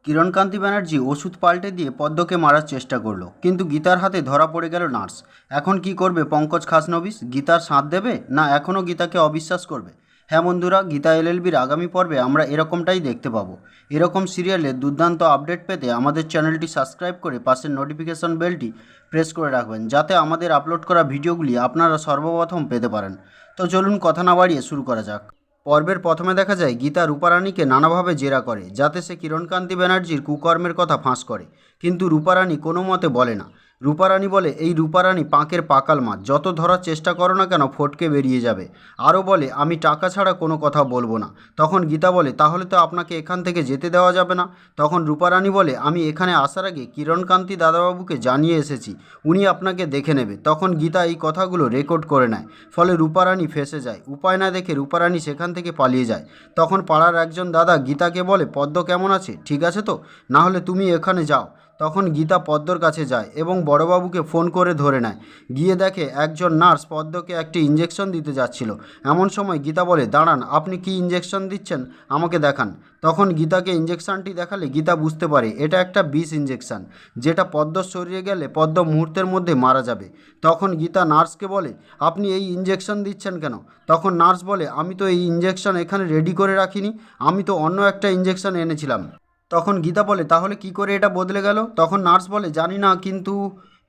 কিরণকান্তি ব্যানার্জি ওষুধ পাল্টে দিয়ে পদ্মকে মারার চেষ্টা করলো, কিন্তু গীতার হাতে ধরা পড়ে গেল নার্স। এখন কি করবে পঙ্কজ খাসনবিশ? গীতার সাথ দেবে না এখনও গীতাকে অবিশ্বাস করবে? হ্যাঁ বন্ধুরা, গীতা এলএলবির আগামী পর্বে আমরা এরকমটাই দেখতে পাবো। এরকম সিরিয়ালের দুর্দান্ত আপডেট পেতে আমাদের চ্যানেলটি সাবস্ক্রাইব করে পাশের নোটিফিকেশন বেলটি প্রেস করে রাখবেন, যাতে আমাদের আপলোড করা ভিডিওগুলি আপনারা সর্বপ্রথম পেতে পারেন। তো চলুন কথা না বাড়িয়ে শুরু করা যাক। পর্বের প্রথমে দেখা যায় গীতা রূপারানীকে নানাভাবে জেরা করে, যাতে সে কিরণকান্তি ব্যানার্জির কুকর্মের কথা ফাঁস করে, কিন্তু রূপারানী কোনো মতে বলে না। রূপারানী বলে এই রূপারানী পাঁকের পাকাল মাছ, যত ধরার চেষ্টা করো না কেন ফটকে বেরিয়ে যাবে। আরও বলে আমি টাকা ছাড়া কোনো কথা বলবো না। তখন গীতা বলে তাহলে তো আপনাকে এখান থেকে যেতে দেওয়া যাবে না। তখন রূপারানী বলে আমি এখানে আসার আগে কিরণকান্তি দাদাবাবুকে জানিয়ে এসেছি, উনি আপনাকে দেখে নেবে। তখন গীতা এই কথাগুলো রেকর্ড করে নেয়, ফলে রূপারানী ফেঁসে যায়। উপায় না দেখে রূপারানী সেখান থেকে পালিয়ে যায়। তখন পাড়ার একজন দাদা গীতাকে বলে পদ্ম কেমন আছে, ঠিক আছে তো, না হলে তুমি এখানে যাও। তখন গীতা পদ্মর কাছে যায় এবং বড়বাবুকে ফোন করে ধরে নেয়। গিয়ে দেখে একজন নার্স পদ্মকে একটি ইঞ্জেকশন দিতে যাচ্ছিল। এমন সময় গীতা বলে দাঁড়ান, আপনি কি ইঞ্জেকশন দিচ্ছেন আমাকে দেখান। তখন গীতাকে ইঞ্জেকশনটি দেখালে গীতা বুঝতে পারে এটা একটা বিষ ইঞ্জেকশন, যেটা পদ্মর শরীরে গেলে পদ্ম মুহূর্তের মধ্যে মারা যাবে। তখন গীতা নার্সকে বলে আপনি এই ইঞ্জেকশন দিচ্ছেন কেন? তখন নার্স বলে আমি তো এই ইঞ্জেকশন এখানে রেডি করে রাখিনি, আমি তো অন্য একটা ইঞ্জেকশন এনেছিলাম। তখন গীতা বলে তাহলে কি করে এটা বদলে গেল? তখন নার্স বলে জানি না, কিন্তু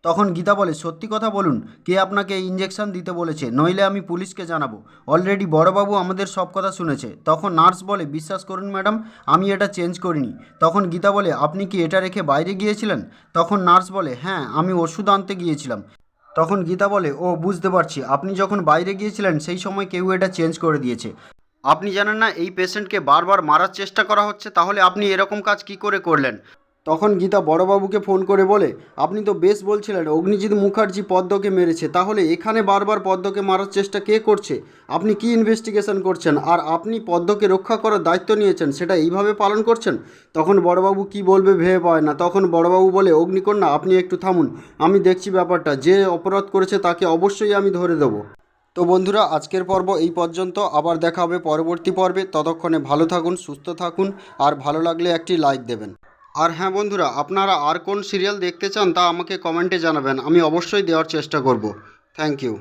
তখন গীতা বলে সত্যি কথা বলুন, কে আপনাকে এই ইঞ্জেকশন দিতে বলেছে, নইলে আমি পুলিশকে জানাবো। অলরেডি বড়বাবু আমাদের সব কথা শুনেছে। তখন নার্স বলে বিশ্বাস করুন ম্যাডাম, আমি এটা চেঞ্জ করিনি। তখন গীতা বলে আপনি কি এটা রেখে বাইরে গিয়েছিলেন? তখন নার্স বলে হ্যাঁ, আমি ওষুধ আনতে গিয়েছিলাম। তখন গীতা বলে ও বুঝতে পারছি, আপনি যখন বাইরে গিয়েছিলেন সেই সময় কেউ এটা চেঞ্জ করে দিয়েছে। আপনি জানেন না এই পেশেন্টকে বারবার মারার চেষ্টা করা হচ্ছে, তাহলে আপনি এরকম কাজ কি করে করলেন? তখন গীতা বড়বাবুকে ফোন করে বলে আপনি তো বেশ বলছিলেন অগ্নিজিৎ মুখার্জি পদ্মকে মেরেছে, তাহলে এখানে বারবার পদ্মকে মারার চেষ্টা কে করছে? আপনি কি ইনভেস্টিগেশন করছেন? আর আপনি পদ্মকে রক্ষা করার দায়িত্ব নিয়েছেন, সেটা এইভাবে পালন করছেন? তখন বড়বাবু কি বলবে ভেবে পায় না। তখন বড়বাবু বলে অগ্নিকন্যা আপনি একটু থামুন, আমি দেখছি ব্যাপারটা, যে অপরাধ করেছে তাকে অবশ্যই আমি ধরে দেবো। তো বন্ধুরা, আজকের পর্ব এই পর্যন্ত, আবার দেখা হবে পরবর্তী পর্বে। ততক্ষণে ভালো থাকুন, সুস্থ থাকুন, আর ভালো লাগলে একটি লাইক দেবেন। আর হ্যাঁ বন্ধুরা, আপনারা আর কোন সিরিয়াল দেখতে চান তা আমাকে কমেন্টে জানাবেন, আমি অবশ্যই দেওয়ার চেষ্টা করব। Thank you.